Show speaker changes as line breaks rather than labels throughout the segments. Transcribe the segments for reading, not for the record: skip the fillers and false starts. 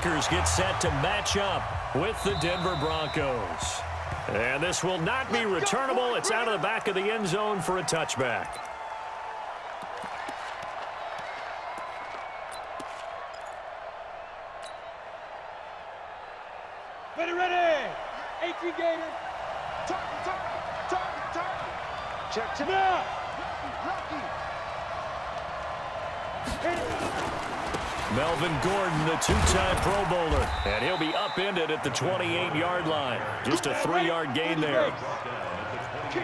Packers get set to match up with the Denver Broncos. And this will not be returnable. It's out of the back of the end zone for a touchback.
Ready. 18 Gators. Target. Check to now.
Melvin Gordon, the two-time Pro Bowler, and he'll be upended at the 28-yard line. Just a 3-yard gain there.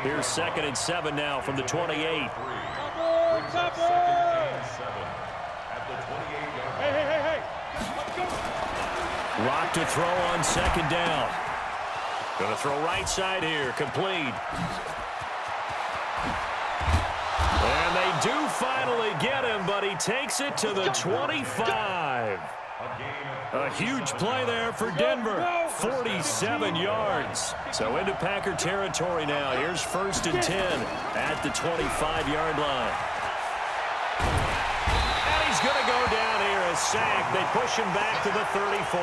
Here's 2nd and 7 now from the 28.
Hey.
Lock to throw on 2nd down. Going to throw right side here, complete. And they do finally get him, but he takes it to the 25. A huge play there for Denver. 47 yards. So into Packer territory now. Here's 1st and 10 at the 25-yard line. And he's going to go down here, a sack. They push him back to the 34.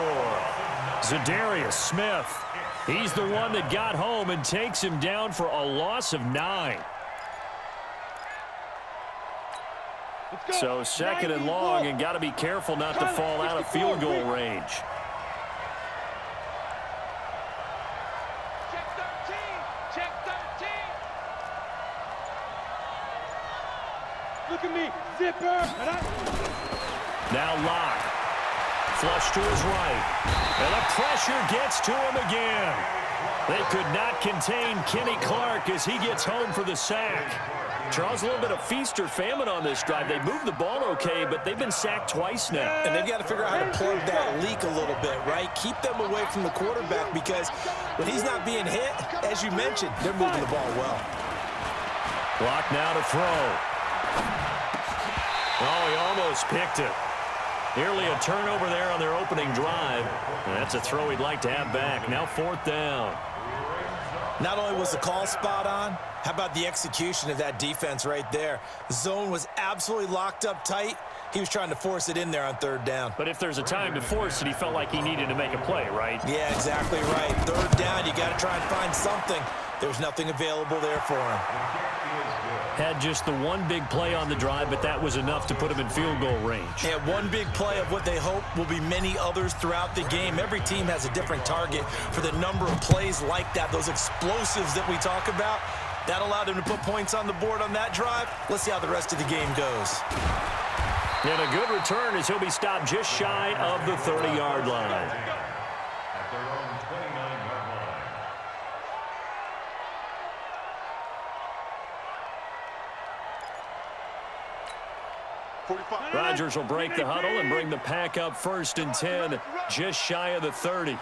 Zadarius Smith. He's the one that got home and takes him down for a loss of 9. So 2nd and long, and got to be careful not to fall out of field goal range.
Check 13. Look at me, zipper.
Now Locke. Flush to his right. And the pressure gets to him again. They could not contain Kenny Clark as he gets home for the sack. Charles, a little bit of feast or famine on this drive. They moved the ball okay, but they've been sacked twice now.
And they've got to figure out how to plug that leak a little bit, right? Keep them away from the quarterback because when he's not being hit, as you mentioned, they're moving the ball well.
Clock now to throw. Oh, he almost picked it. Nearly a turnover there on their opening drive. And that's a throw he'd like to have back. Now 4th down.
Not only was the call spot on, how about the execution of that defense right there? The zone was absolutely locked up tight. He was trying to force it in there on 3rd down.
But if there's a time to force it, he felt like he needed to make a play, right?
Yeah, exactly right. 3rd down, you got to try and find something. There's nothing available there for him.
Had just the one big play on the drive, but that was enough to put him in field goal range.
Yeah, one big play of what they hope will be many others throughout the game. Every team has a different target for the number of plays like that, those explosives that we talk about. That allowed him to put points on the board on that drive. Let's see how the rest of the game goes.
And a good return as he'll be stopped just shy of the 30-yard line. Rodgers will break the huddle and bring the pack up 1st and 10, just shy of the 30.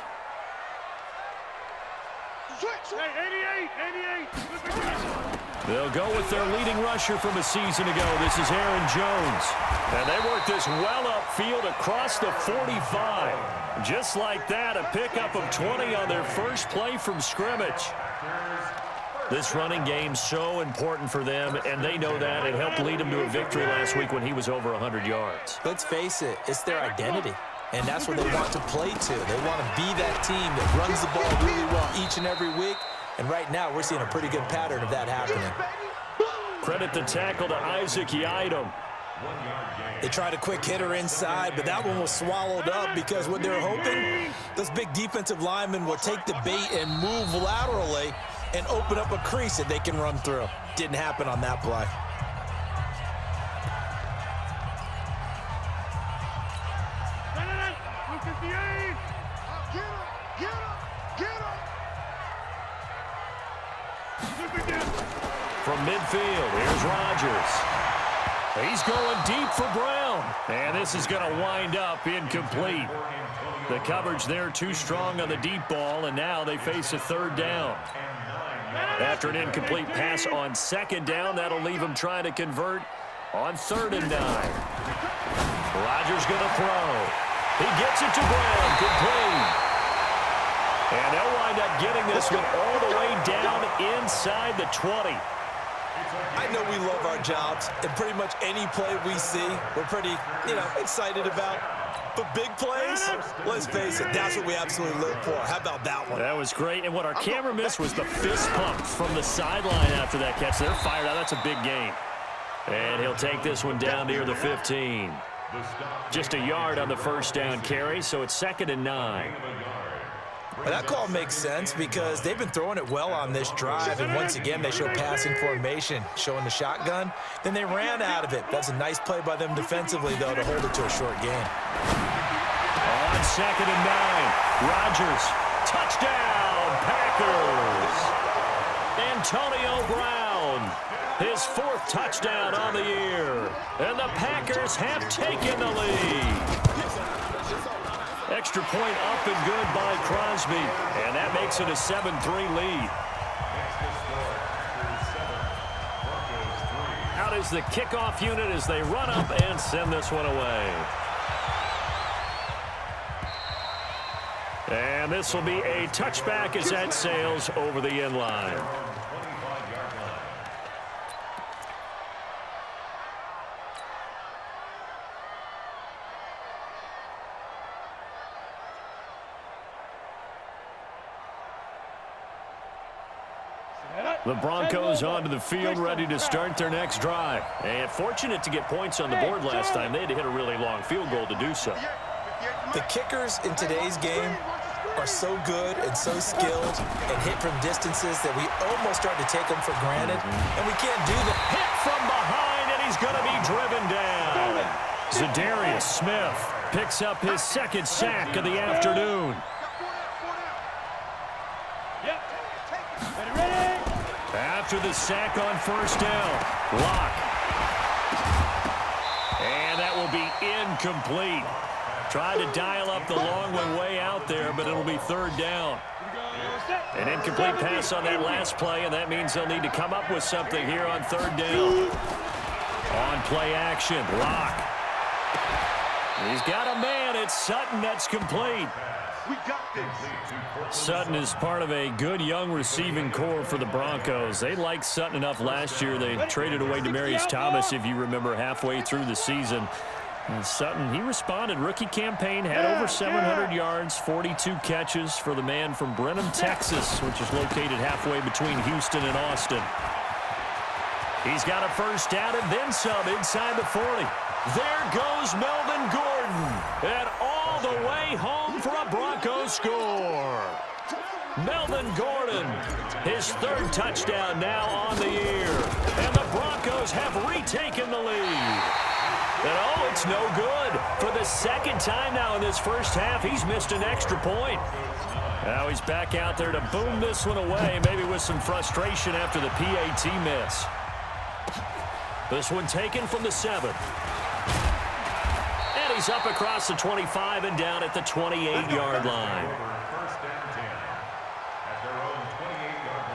They'll go with their leading rusher from a season ago. This is Aaron Jones. And they work this well upfield across the 45. Just like that, a pickup of 20 on their first play from scrimmage. This running game so important for them, and they know that. It helped lead them to a victory last week when he was over 100 yards.
Let's face it, it's their identity, and that's what they want to play to. They want to be that team that runs the ball really well each and every week, and right now we're seeing a pretty good pattern of that happening.
Credit the tackle to Isaac Yiadom.
They tried a quick hitter inside, but that one was swallowed up because what they're hoping, those big defensive linemen will take the bait and move laterally and open up a crease that they can run through. Didn't happen on that play.
From midfield, here's Rodgers. He's going deep for Brown. And this is going to wind up incomplete. The coverage there too strong on the deep ball, and now they face a 3rd down. After an incomplete pass on 2nd down, that'll leave them trying to convert on 3rd and 9. Rodgers going to throw. He gets it to Brown, complete. And they'll wind up getting this one all the way down inside the 20.
I know we love our jobs, and pretty much any play we see, we're pretty, excited about. But big plays, let's face it, that's what we absolutely live for. How about that one?
That was great. And what our camera missed was the fist pump from the sideline after that catch. They're fired out. That's a big gain. And he'll take this one down near the 15. Just a yard on the first down carry, so it's 2nd and 9.
Well, that call makes sense because they've been throwing it well on this drive, and once again they show passing formation, showing the shotgun. Then they ran out of it. That's a nice play by them defensively, though, to hold it to a short gain.
On 2nd and 9, Rodgers, touchdown, Packers. Antonio Brown, his 4th touchdown on the year, and the Packers have taken the lead. Extra point up and good by Crosby, and that makes it a 7-3 lead. Out is the kickoff unit as they run up and send this one away. And this will be a touchback as that sails over the end line. The Broncos onto the field, ready to start their next drive. And fortunate to get points on the board last time. They had to hit a really long field goal to do so.
The kickers in today's game are so good and so skilled and hit from distances that we almost start to take them for granted, and we can't do that.
Hit from behind, and he's going to be driven down. Zadarius Smith picks up his 2nd sack of the afternoon. After the sack on first down, Locke. And that will be incomplete. Tried to dial up the long one way out there, but it'll be 3rd down. An incomplete pass on that last play, and that means they'll need to come up with something here on 3rd down. On play action, Locke. He's got a man. It's Sutton. That's complete.
We got this.
Sutton is part of a good young receiving core for the Broncos. They liked Sutton enough last year. They traded away Demaryius Thomas, if you remember, halfway through the season. And Sutton, he responded. Rookie campaign, had over 700 yards, 42 catches for the man from Brenham, Texas, which is located halfway between Houston and Austin. He's got a first down and then some inside the 40. There goes Melvin Gordon. And all the way home for a Broncos score. Melvin Gordon, his 3rd touchdown now on the year. And the Broncos have retaken the lead. And oh, it's no good. For the 2nd time now in this first half, he's missed an extra point. Now he's back out there to boom this one away, maybe with some frustration after the PAT miss. This one taken from the 7. And he's up across the 25 and down at the 28-yard line.
First and 10 at their own 28-yard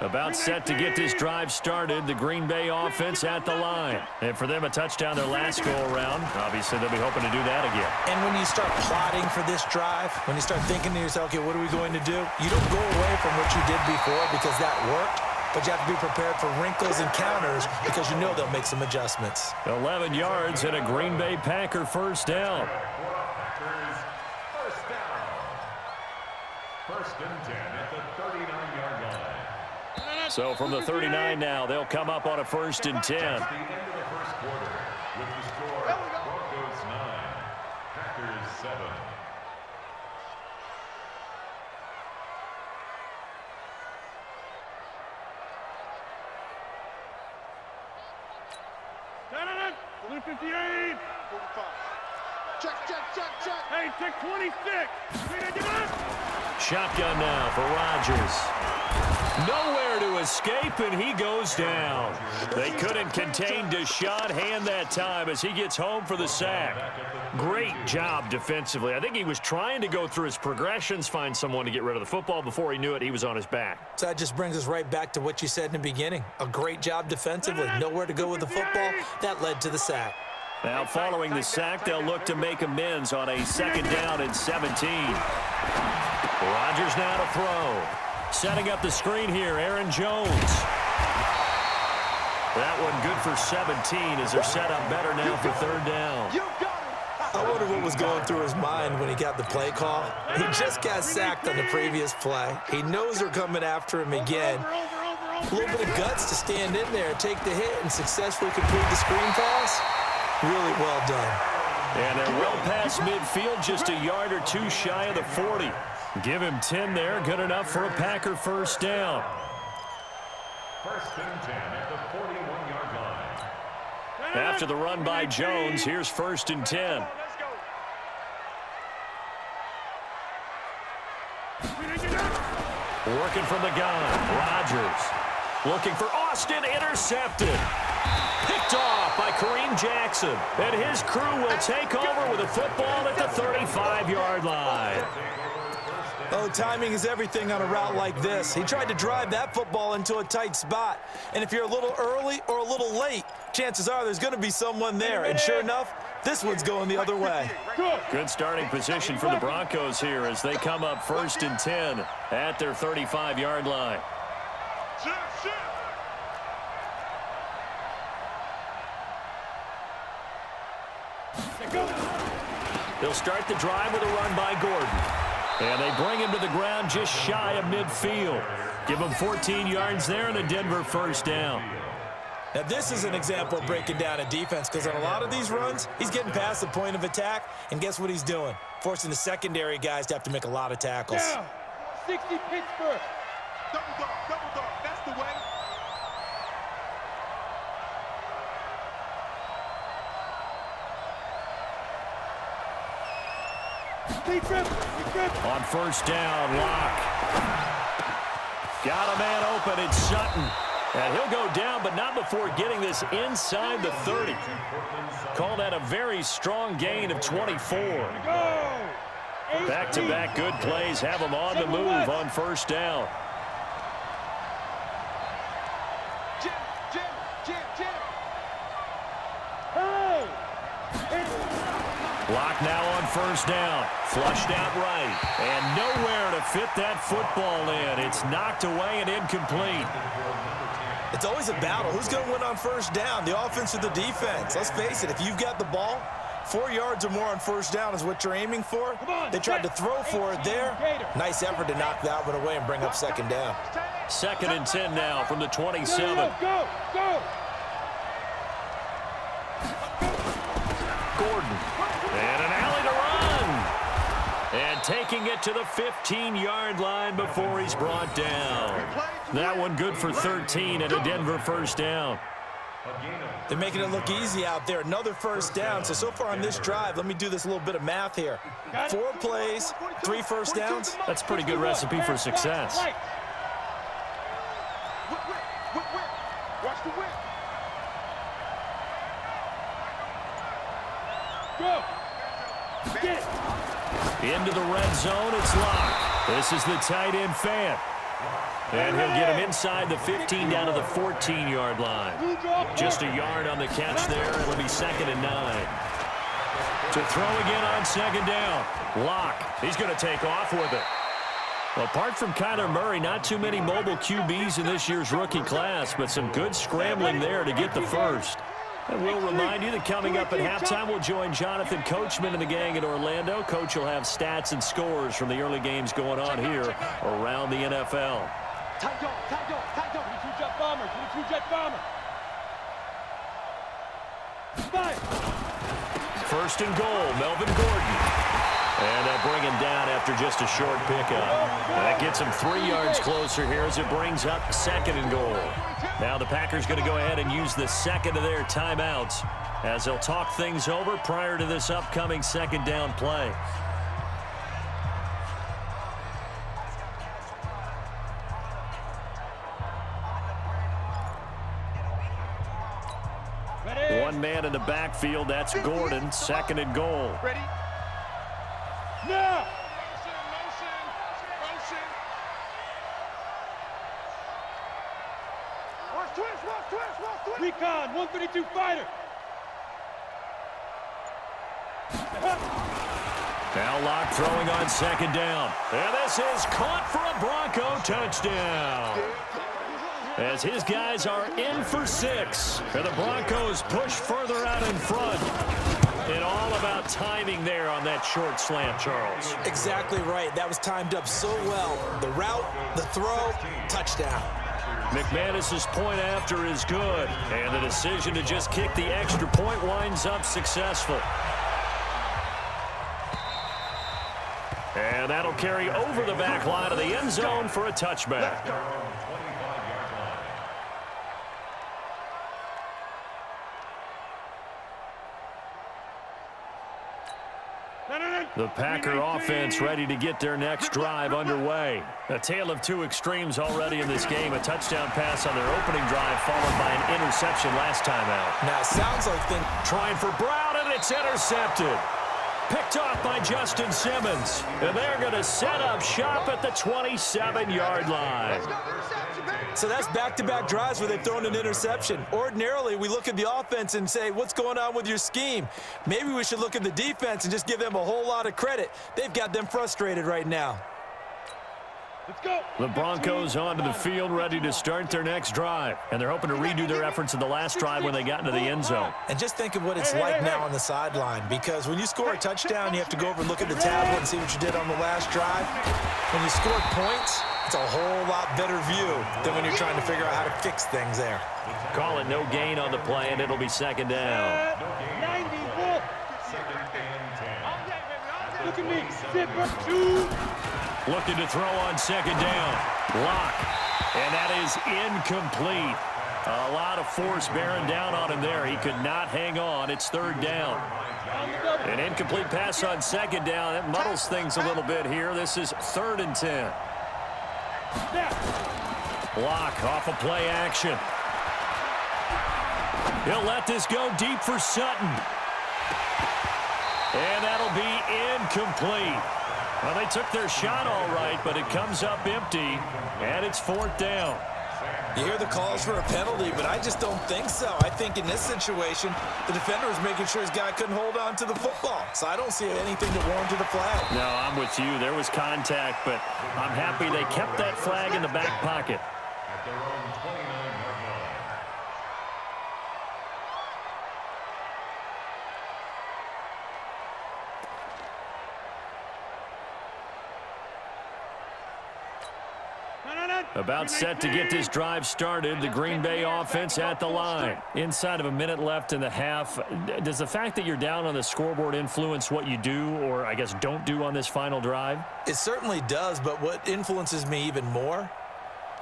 line.
About set to get this drive started. The Green Bay offense at the line. And for them, a touchdown their last go-around. Obviously, they'll be hoping to do that again.
And when you start plotting for this drive, when you start thinking to yourself, okay, what are we going to do? You don't go away from what you did before because that worked, but you have to be prepared for wrinkles and counters because you know they'll make some adjustments.
11 yards and a Green Bay Packer first down.
First down. First and 10 at the 39-yard line.
So from the 39 now, they'll come up on a 1st and 10.
The end of the first quarter with the score Broncos 9, Packers 7.
Blue 58. 45. Check. Hey, check 26.
Shotgun now for Rodgers. Nowhere to escape, and he goes down. They couldn't contain Deshaun Hand that time as he gets home for the sack. Great job defensively. I think he was trying to go through his progressions, find someone to get rid of the football. Before he knew it, he was on his back.
So that just brings us right back to what you said in the beginning. A great job defensively. Nowhere to go with the football. That led to the sack.
Now, following the sack, they'll look to make amends on a 2nd down and 17. Rodgers now to throw. Setting up the screen here, Aaron Jones. That one good for 17 as they're set up better now for third down.
I wonder what was going through his mind when he got the play call. He just got sacked on the previous play. He knows they're coming after him again. A little bit of guts to stand in there, take the hit, and successfully complete the screen pass. Really well done.
And they're well past midfield, just a yard or two shy of the 40. Give him 10 there, good enough for a Packer first down.
First and 10 at the 41-yard line.
After the run by Jones, here's first and 10. Working from the gun, Rodgers. Looking for Austin, intercepted. Picked off by Kareem Jackson. And his crew will take over with a football at the 35-yard line.
Oh, timing is everything on a route like this. He tried to drive that football into a tight spot. And if you're a little early or a little late, chances are there's going to be someone there. And sure enough, this one's going the other way.
Good starting position for the Broncos here as they come up first and 10 at their 35-yard line. They'll start the drive with a run by Gordon. And they bring him to the ground just shy of midfield. Give him 14 yards there and a Denver first down.
Now, this is an example of breaking down a defense because on a lot of these runs, he's getting past the point of attack, and guess what he's doing? Forcing the secondary guys to have to make a lot of tackles.
Yeah. 60 Pittsburgh. Double dog, that's the way.
On first down, Locke. Got a man open, it's Sutton. And he'll go down, but not before getting this inside the 30. Call that a very strong gain of 24. Back-to-back good plays have him on the move on first down. Block now on first down. Flushed out right. And nowhere to fit that football in. It's knocked away and incomplete.
It's always a battle. Who's going to win on first down, the offense or the defense? Let's face it, if you've got the ball, 4 yards or more on first down is what you're aiming for. They tried to throw for it there. Nice effort to knock that one away and bring up second down.
Second and 10 now from the 27.
Go.
Gordon. And an alley to run. And taking it to the 15-yard line before he's brought down. That one good for 13 and a Denver first down.
They're making it look easy out there. Another first down. So far on this drive, let me do this little bit of math here. 4 plays, 3 first downs.
That's a pretty good recipe for success.
Watch the whip. Go. Get it.
Into the red zone, it's Locke. This is the tight end fan. And he'll get him inside the 15 down to the 14-yard line. Just a yard on the catch there. It'll be second and 9. To throw again on second down. Locke, he's going to take off with it. Apart from Kyler Murray, not too many mobile QBs in this year's rookie class, but some good scrambling there to get the first. And we'll remind you that coming up at halftime, we'll join Jonathan Coachman and the gang in Orlando. Coach will have stats and scores from the early games going on here around the NFL.
Tight dog. 22-jet bomber. 22-jet bomber. Five.
First and goal, Melvin Gordon. And they'll bring him down after just a short pickup. And that gets him 3 yards closer here as it brings up second and goal. Now the Packers going to go ahead and use the second of their timeouts as they'll talk things over prior to this upcoming second down play.
Ready.
One man in the backfield, that's Gordon, second and goal.
Ready. Now. Twist. Recon, 132 fighter.
Now Locke throwing on second down. And this is caught for a Bronco touchdown. as his guys are in for 6. And the Broncos push further out in front. And all about timing there on that short slant, Charles.
Exactly right. That was timed up so well. The route, the throw, touchdown.
McManus's point after is good. And the decision to just kick the extra point winds up successful. And that'll carry over the back line of the end zone for a touchback. The Packer offense ready to get their next drive underway. A tale of two extremes already in this game. A touchdown pass on their opening drive followed by an interception last time out.
Now, it sounds like
trying for Brown, and it's intercepted. Picked off by Justin Simmons. And they're going to set up shop at the 27-yard line.
So that's back-to-back drives where they've thrown an interception. Ordinarily, we look at the offense and say, what's going on with your scheme? Maybe we should look at the defense and just give them a whole lot of credit. They've got them frustrated right now.
Let's go.
The Broncos onto the field ready to start their next drive. And they're hoping to redo their efforts in the last drive when they got into the end zone.
And just think of what it's like now on the sideline, because when you score a touchdown, you have to go over and look at the tablet and see what you did on the last drive. When you scored points, it's a whole lot better view than when you're trying to figure out how to fix things there.
Call it no gain on the play, and it'll be second down.
90, look at me, zipper 2.
Looking to throw on second down. Lock. And that is incomplete. A lot of force bearing down on him there. He could not hang on. It's third down. An incomplete pass on second down. That muddles things a little bit here. This is 3rd and 10. Lock off of play action. He'll let this go deep for Sutton. And that'll be incomplete. Well, they took their shot all right, but it comes up empty, and it's 4th down.
You hear the calls for a penalty, but I just don't think so. I think in this situation, the defender was making sure his guy couldn't hold on to the football. So I don't see anything that warranted a flag.
No, I'm with you. There was contact, but I'm happy they kept that flag in the back pocket.
At their own 29-yard line.
About set to get this drive started, the Green Bay offense at the line. Inside of a minute left in the half. Does the fact that you're down on the scoreboard influence what you do, or I guess don't do on this final drive?
It certainly does, but what influences me even more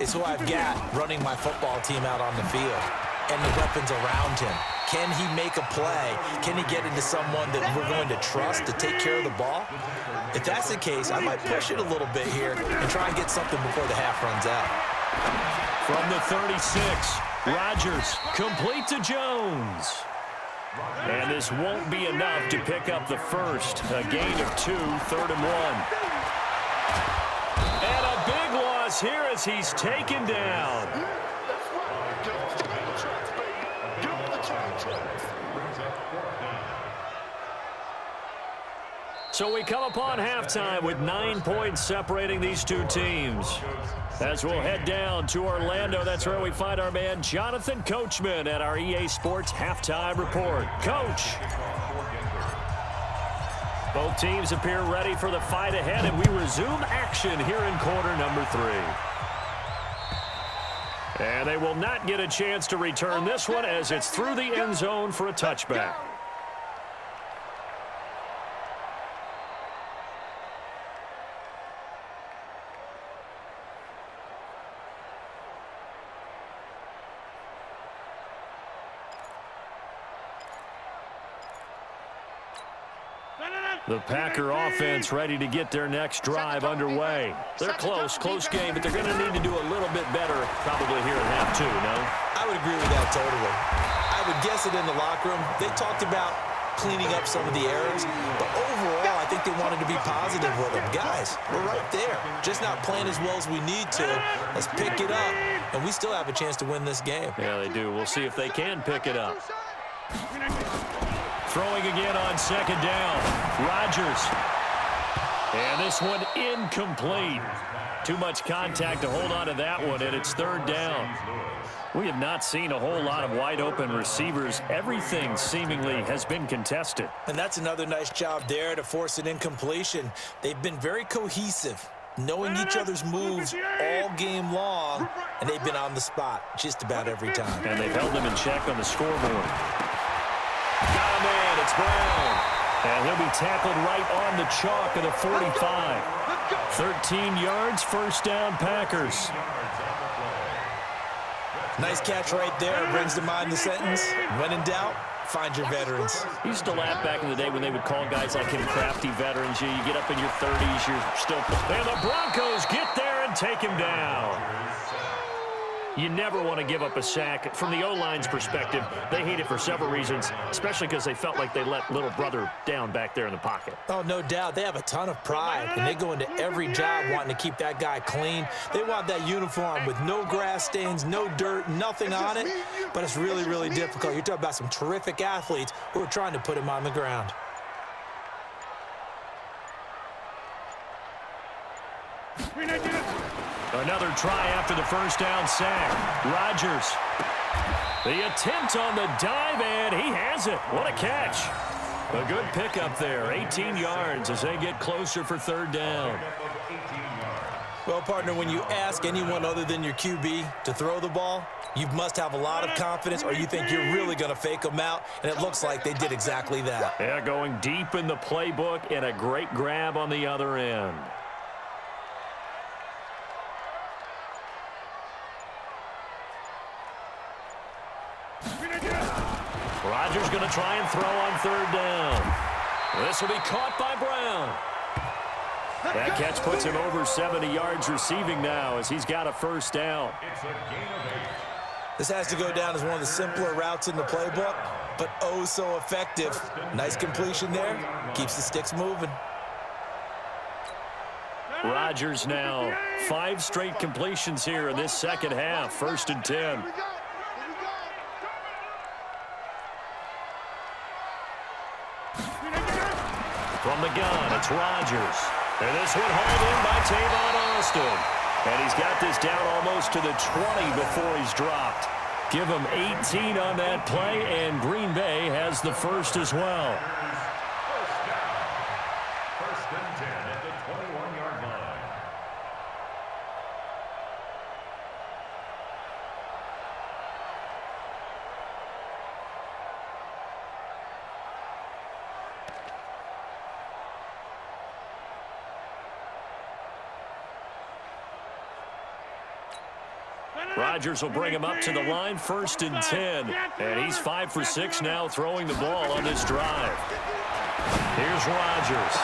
is who I've got running my football team out on the field and the weapons around him. Can he make a play? Can he get into someone that we're going to trust to take care of the ball? If that's the case, I might push it a little bit here and try and get something before the half runs out.
From the 36, Rodgers complete to Jones. And this won't be enough to pick up the first. A gain of 2, 3rd and 1. And a big loss here as he's taken down. So we come upon halftime with 9 points separating these two teams. As we'll head down to Orlando, that's where we find our man Jonathan Coachman at our EA Sports Halftime Report. Coach. Both teams appear ready for the fight ahead, and we resume action here in quarter number 3. And they will not get a chance to return this one as it's through the end zone for a touchback. The Packer offense ready to get their next drive underway. They're close game, but they're going to need to do a little bit better probably here in half 2, no?
I would agree with that totally. I would guess it in the locker room. They talked about cleaning up some of the errors, but overall, I think they wanted to be positive with them. Guys, we're right there. Just not playing as well as we need to. Let's pick it up, and we still have a chance to win this game.
Yeah, they do. We'll see if they can pick it up. Throwing again on second down. Rodgers. And this one incomplete. Too much contact to hold on to that one, and it's third down. We have not seen a whole lot of wide-open receivers. Everything seemingly has been contested.
And that's another nice job there to force an incompletion. They've been very cohesive, knowing each other's moves all game long, and they've been on the spot just about every time.
And they've held them in check on the scoreboard. Got him in. It's Brown. And he'll be tackled right on the chalk of the 45. 13 yards, first down, Packers.
Nice catch right there. Brings to mind the sentence, when in doubt, find your veterans.
He used to laugh back in the day when they would call guys like him crafty veterans. You get up in your 30s, you're still... And the Broncos get there and take him down. You never want to give up a sack. From the O-line's perspective, they hate it for several reasons, especially because they felt like they let little brother down back there in the pocket.
Oh, no doubt. They have a ton of pride, and they go into every job wanting to keep that guy clean. They want that uniform with no grass stains, no dirt, nothing on it, but it's really, really difficult. You're talking about some terrific athletes who are trying to put him on the ground.
Another try after the first down sack. Rodgers. The attempt on the dive, and he has it. What a catch. A good pickup there. 18 yards as they get closer for third down.
Well, partner, when you ask anyone other than your QB to throw the ball, you must have a lot of confidence or you think you're really going to fake them out, and it looks like they did exactly that.
Yeah, going deep in the playbook and a great grab on the other end. Rodgers going to try and throw on third down. This will be caught by Brown. That catch puts him over 70 yards receiving now as he's got a first down.
This has to go down as one of the simpler routes in the playbook, but oh so effective. Nice completion there. Keeps the sticks moving.
Rodgers now 5 straight completions here in this second half. First and 10. From the gun, it's Rodgers. And this one hauled in by Tavon Austin. And he's got this down almost to the 20 before he's dropped. Give him 18 on that play, and Green Bay has the first as well.
First and 10 at the 21-yard line.
Rodgers will bring him up to the line, first and 10. And he's 5 for 6 now throwing the ball on this drive. Here's Rodgers.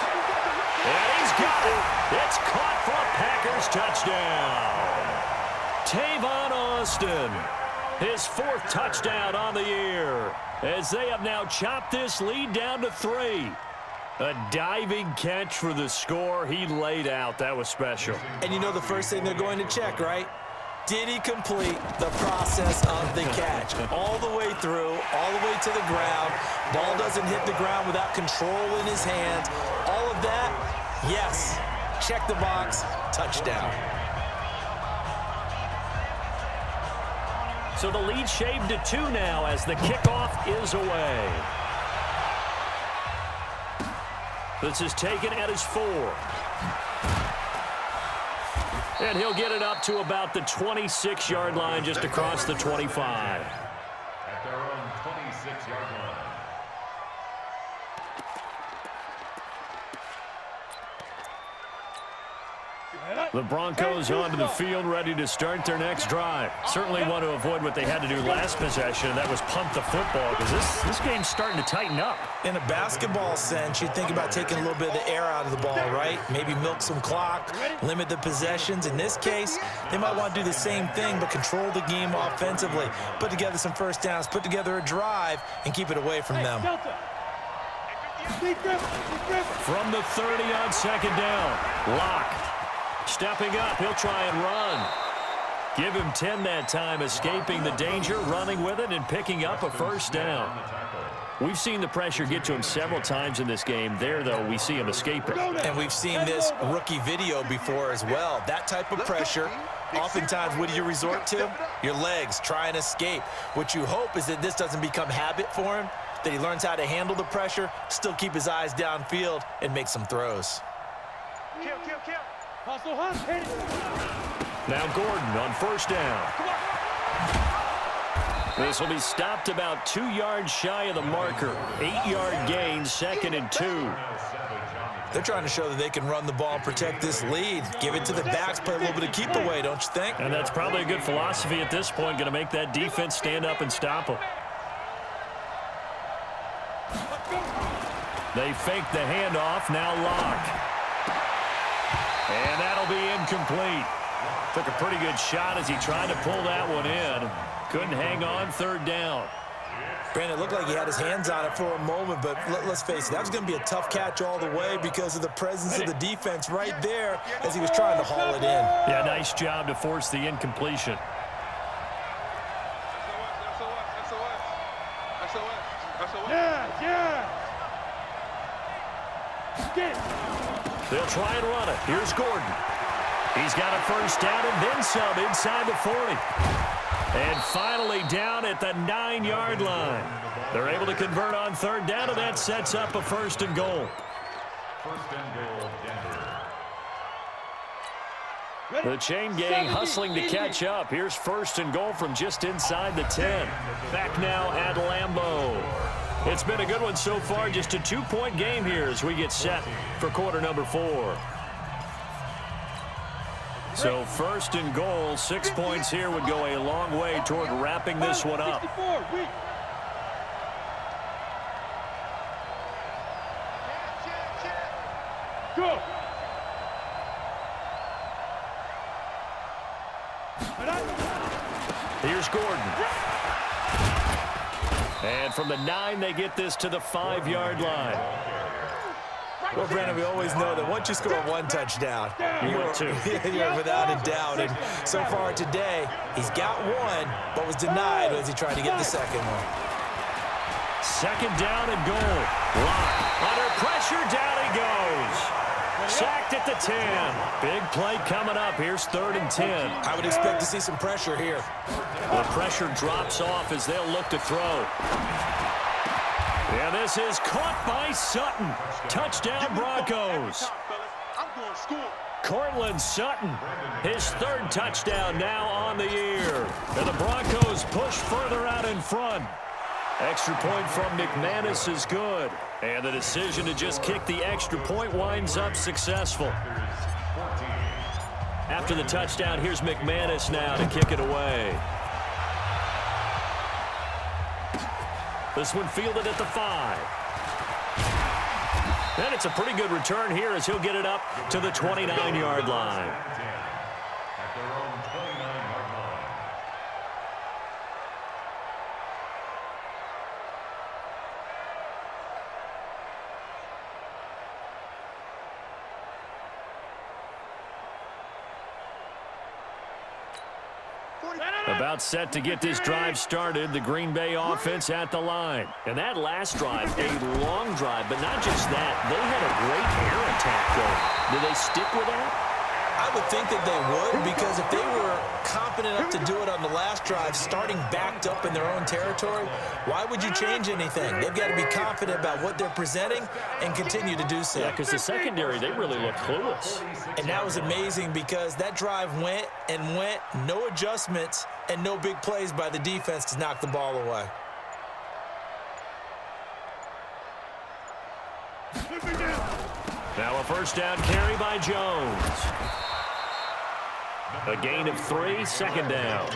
And he's got it. It's caught for a Packers touchdown. Tavon Austin, his 4th touchdown on the year, as they have now chopped this lead down to 3. A diving catch for the score. He laid out. That was special.
And you know the first thing they're going to check, right? Did he complete the process of the catch? All the way through, all the way to the ground. Ball doesn't hit the ground without control in his hands. All of that, yes. Check the box, touchdown.
So the lead shaved to 2 now as the kickoff is away. This is taken at his 4. And he'll get it up to about the 26-yard line, just across the 25.
At their own 26-yard line.
The Broncos onto the field, ready to start their next drive. Certainly want to avoid what they had to do last possession, and that was punt the football, because this game's starting to tighten up.
In a basketball sense, you think about taking a little bit of the air out of the ball, right? Maybe milk some clock, limit the possessions. In this case, they might want to do the same thing, but control the game offensively. Put together some first downs, put together a drive, and keep it away from them.
From the 30 on second down, Locke. Stepping up, he'll try and run. Give him 10 that time, escaping the danger, running with it, and picking up a first down. We've seen the pressure get to him several times in this game. There, though, we see him escaping.
And we've seen this rookie video before as well. That type of pressure, oftentimes, what do you resort to? Your legs, try and escape. What you hope is that this doesn't become habit for him, that he learns how to handle the pressure, still keep his eyes downfield, and make some throws.
Now Gordon on first down. This will be stopped about 2 yards shy of the marker. 8-yard gain, 2nd and 2.
They're trying to show that they can run the ball and protect this lead. Give it to the backs, play a little bit of keep away, don't you think?
And that's probably a good philosophy at this point, going to make that defense stand up and stop them. They fake the handoff, now lock. And that'll be incomplete. Took a pretty good shot as he tried to pull that one in. Couldn't hang on, 3rd down.
Brandon, it looked like he had his hands on it for a moment, but let's face it, that was going to be a tough catch all the way because of the presence of the defense right there as he was trying to haul it in.
Yeah, nice job to force the incompletion. They'll try and run it. Here's Gordon. He's got a first down and then some inside the 40. And finally down at the 9-yard line. They're able to convert on 3rd down, and that sets up a 1st and goal.
1st and goal, Denver.
The chain gang hustling to catch up. Here's 1st and goal from just inside the 10. Back now at Lambeau. It's been a good one so far. Just a 2-point game here as we get set for quarter number 4. So 1st and goal, 6 points here would go a long way toward wrapping this one up.
Go.
Here's Gordon. And from the 9, they get this to the 5-yard line.
Well, Brandon, we always know that once you score 1 touchdown,
you're
without a doubt. And so far today, he's got 1, but was denied as he tried to get the 2nd one.
2nd down and goal. Lock. Under pressure, down he goes. Sacked at the 10. Big play coming up. Here's 3rd and 10.
I would expect to see some pressure here.
The pressure drops off as they'll look to throw. Yeah, this is caught by Sutton. Touchdown, Broncos.
I'm going to school.
Cortland Sutton, his 3rd touchdown now on the year. And the Broncos push further out in front. Extra point from McManus is good. And the decision to just kick the extra point winds up successful. After the touchdown, here's McManus now to kick it away. This one fielded at the 5. And it's a pretty good return here as he'll get it up to the 29-yard line.
At their own 29-yard line.
About set to get this drive started, the Green Bay offense at the line. And that last drive, a long drive, but not just that. They had a great air attack going. Do they stick with that?
I would think that they would, because if they were confident enough to do it on the last drive, starting backed up in their own territory, why would you change anything? They've got to be confident about what they're presenting and continue to do so.
Yeah, because the secondary, they really look clueless.
And that was amazing because that drive went and went, no adjustments, and no big plays by the defense to knock the ball away.
Now a first down carry by Jones. A gain of 3, 2nd down.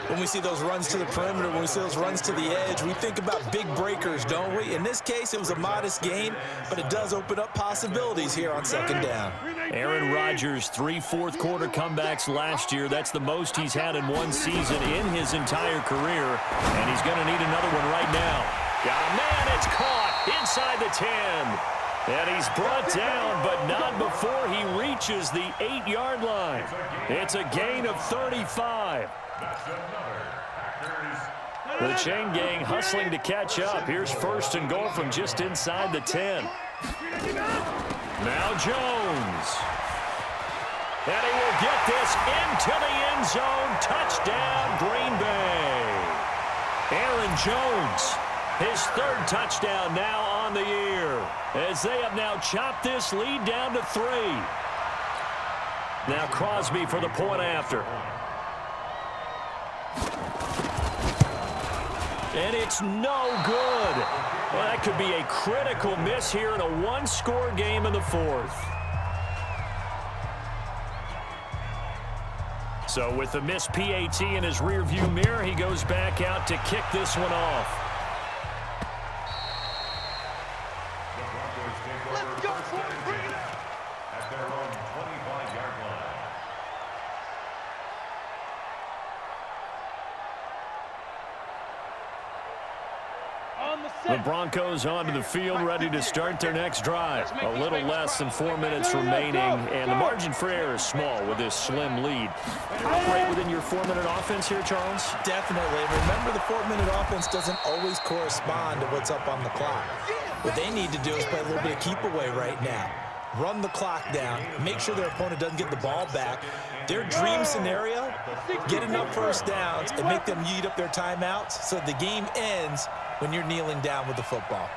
When we see those runs to the perimeter, when we see those runs to the edge, we think about big breakers, don't we? In this case, it was a modest gain, but it does open up possibilities here on 2nd down.
Aaron Rodgers, 3 fourth-quarter comebacks last year. That's the most he's had in one season in his entire career, and he's going to need another one right now. Yeah, man, it's caught inside the 10. And he's brought down, but not before he reaches the 8-yard line. It's a gain of 35.
That's another Packers
The chain gang hustling to catch up. Here's first and goal from just inside the 10. Now Jones. And he will get this into the end zone. Touchdown, Green Bay. Aaron Jones, his third touchdown now on the year, as they have now chopped this lead down to 3. Now Crosby for the point after. And it's no good. Well, that could be a critical miss here in a one-score game in the 4th. So with the missed PAT in his rearview mirror, he goes back out to kick this one off.
Let's go for it. Bring it up.
At their own 25-yard line.
On the
The
set.
Broncos onto the field, ready to start their next drive. A little less than 4 minutes remaining, and the margin for error is small with this slim lead. Operate within your 4-minute offense here, Charles?
Definitely. Remember, the 4-minute offense doesn't always correspond to what's up on the clock. What they need to do is play a little bit of keep away right now. Run the clock down, make sure their opponent doesn't get the ball back. Their dream scenario, get enough first downs and make them eat up their timeouts so the game ends when you're kneeling down with the football.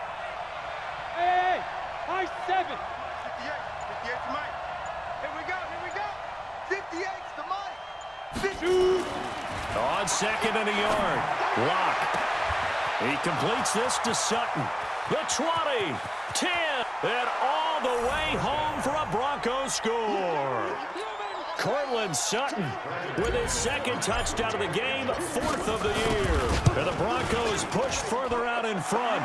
Hey, high 7. 58 to Mike. Here we go. 58's the Mike. Shoot.
On second and a yard. Lock. He completes this to Sutton. The 20, 10, and all the way home for a Broncos score. Cortland Sutton with his second touchdown of the game, 4th of the year. And the Broncos push further out in front.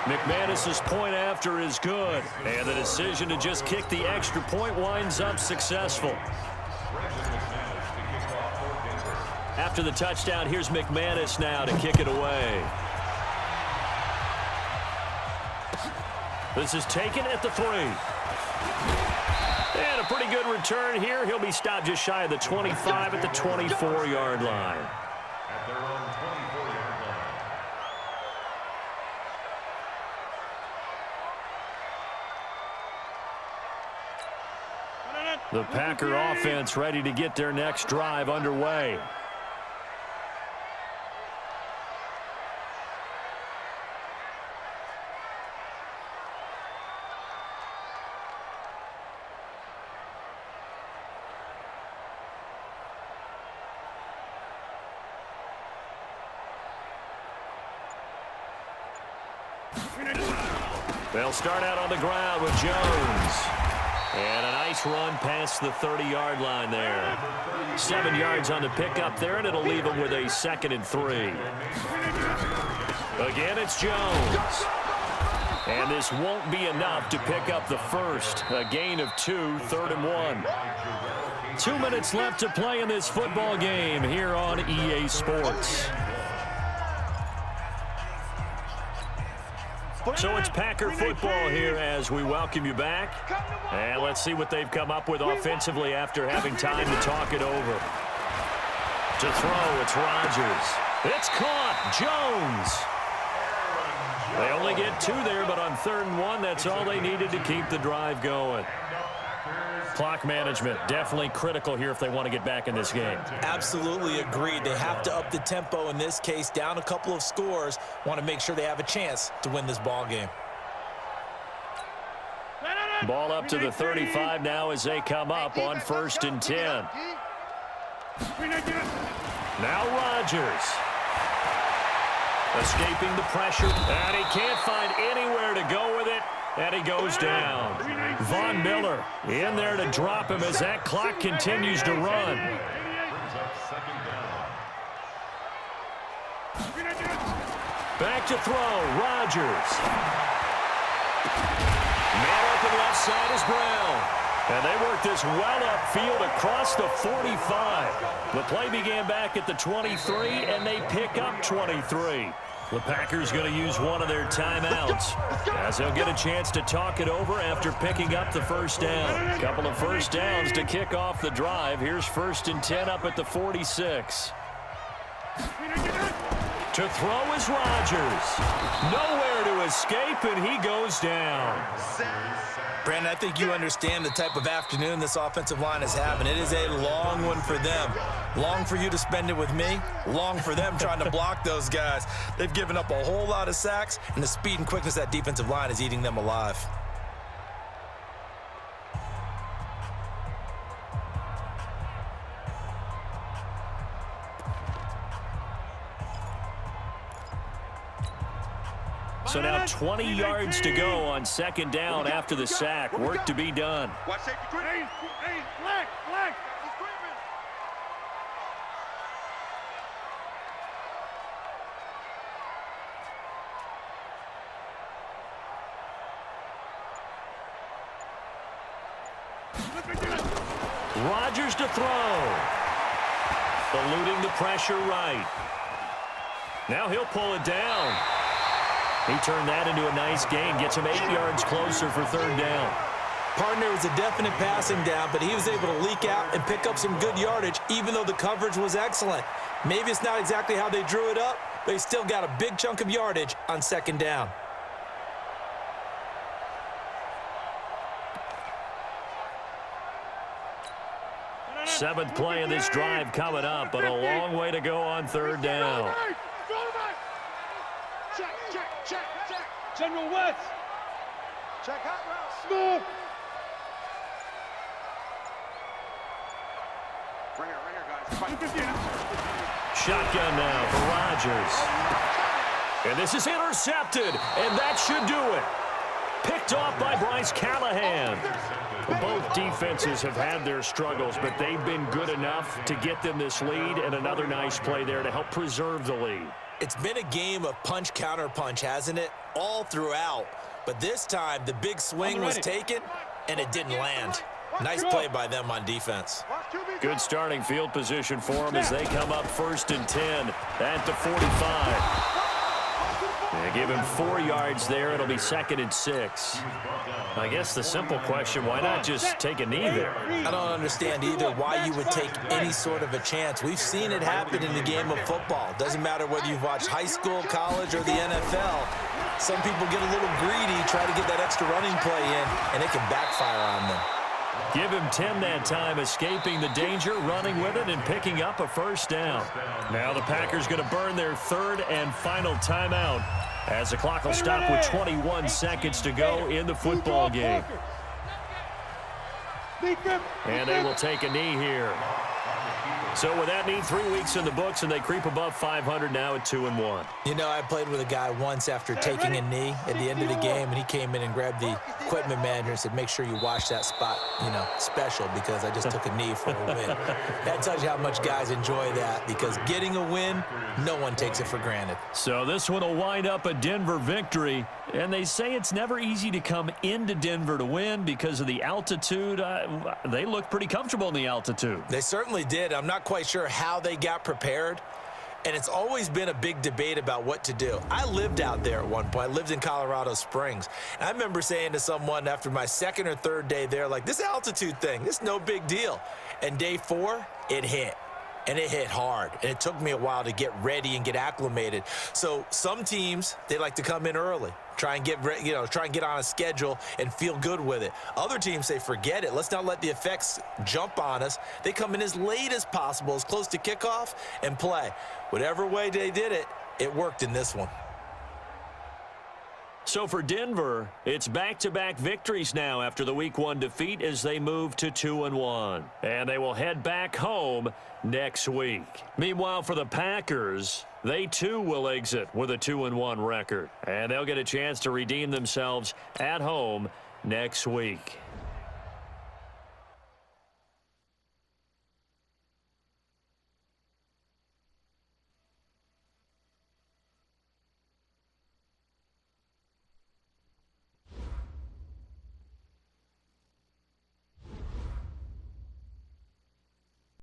McManus's point after is good. And the decision to just kick the extra point winds up successful. After the touchdown, here's McManus now to kick it away. This is taken at the 3. And a pretty good return here. He'll be stopped just shy of the 25 at the 24-yard line.
At their own 24-yard line.
The Packer offense ready to get their next drive underway. They'll start out on the ground with Jones. And a nice run past the 30-yard line there. 7 yards on the pickup there, and it'll leave them with a 2nd and 3. Again, it's Jones. And this won't be enough to pick up the first. A gain of 2, 3rd and 1. 2 minutes left to play in this football game here on EA Sports. So it's Packer football here as we welcome you back. And let's see what they've come up with offensively after having time to talk it over. To throw, it's Rodgers. It's caught. Jones. They only get 2 there, but on 3rd and 1, that's all they needed to keep the drive going. Clock management, definitely critical here if they want to get back in this game.
Absolutely agreed. They have to up the tempo in this case, down a couple of scores. Want to make sure they have a chance to win this ball game.
Ball up to the 35 now as they come up on 1st and 10. Now Rodgers. Escaping the pressure, and he can't find anywhere to go with it. And he goes down. Von Miller in there to drop him as that clock continues to run. Back to throw. Rodgers. Man open left side is Brown. And they work this well upfield across the 45. The play began back at the 23, and they pick up 23. The Packers going to use one of their timeouts as they'll get a chance to talk it over after picking up the first down. A couple of first downs to kick off the drive. Here's 1st and 10 up at the 46. To throw is Rodgers. Nowhere to escape, and he goes down.
Brandon, I think you understand the type of afternoon this offensive line is having. It is a long one for them. Long for you to spend it with me. Long for them trying to block those guys. They've given up a whole lot of sacks, and the speed and quickness of that defensive line is eating them alive.
So now 20 yards to go on second down after the sack. Work to be done.
Watch safety. Hey, flag. He's creeping.
Rodgers to throw. Eluding the pressure right. Now he'll pull it down. He turned that into a nice gain. Gets him 8 yards closer for third down.
Partner was a definite passing down, but he was able to leak out and pick up some good yardage, even though the coverage was excellent. Maybe it's not exactly how they drew it up, but he still got a big chunk of yardage on second down.
Seventh play of this drive coming up, but a long way to go on third down.
Check. General West. Check hot route. Smooth. Right here, guys.
Shotgun now for Rodgers. And this is intercepted, and that should do it. Picked off by Bryce Callahan. Both defenses have had their struggles, but they've been good enough to get them this lead, and another nice play there to help preserve the lead.
It's been a game of punch-counter-punch, hasn't it? All throughout. But this time, the big swing was taken, and it didn't land. Nice play by them on defense.
Good starting field position for them as they come up 1st and 10 at the 45. They give him 4 yards there. It'll be 2nd and 6. I guess the simple question, why not just take a knee there?
I don't understand either why you would take any sort of a chance. We've seen it happen in the game of football. Doesn't matter whether you've watched high school, college, or the NFL. Some people get a little greedy, try to get that extra running play in, and it can backfire on them.
Give him 10 that time, escaping the danger, running with it, and picking up a first down. Now the Packers going to burn their third and final timeout as the clock will stop with 21 seconds to go in the football game. And they will take a knee here. So with that knee, 3 weeks in the books, and they creep above 500 now at 2-1.
You know, I played with a guy once after taking a knee at the end of the game, and he came in and grabbed the equipment manager and said, make sure you wash that spot, special, because I just took a knee for a win. That tells you how much guys enjoy that, because getting a win, no one takes it for granted.
So this one will wind up a Denver victory, and they say it's never easy to come into Denver to win because of the altitude. They look pretty comfortable in the altitude.
They certainly did. I'm not quite sure how they got prepared, and it's always been a big debate about what to do. I lived out there at one point. I lived in Colorado Springs, and I remember saying to someone after my 2nd or 3rd day there, like, this altitude thing, this is no big deal. And day 4, it hit. And it hit hard, and it took me a while to get ready and get acclimated. So some teams, they like to come in early, try and get on a schedule and feel good with it. Other teams say, forget it. Let's not let the effects jump on us. They come in as late as possible, as close to kickoff, and play. Whatever way they did it, it worked in this one.
So for Denver, it's back-to-back victories now after the Week 1 defeat as they move to 2-1. And they will head back home next week. Meanwhile, for the Packers, they too will exit with a 2-1 record. And they'll get a chance to redeem themselves at home next week.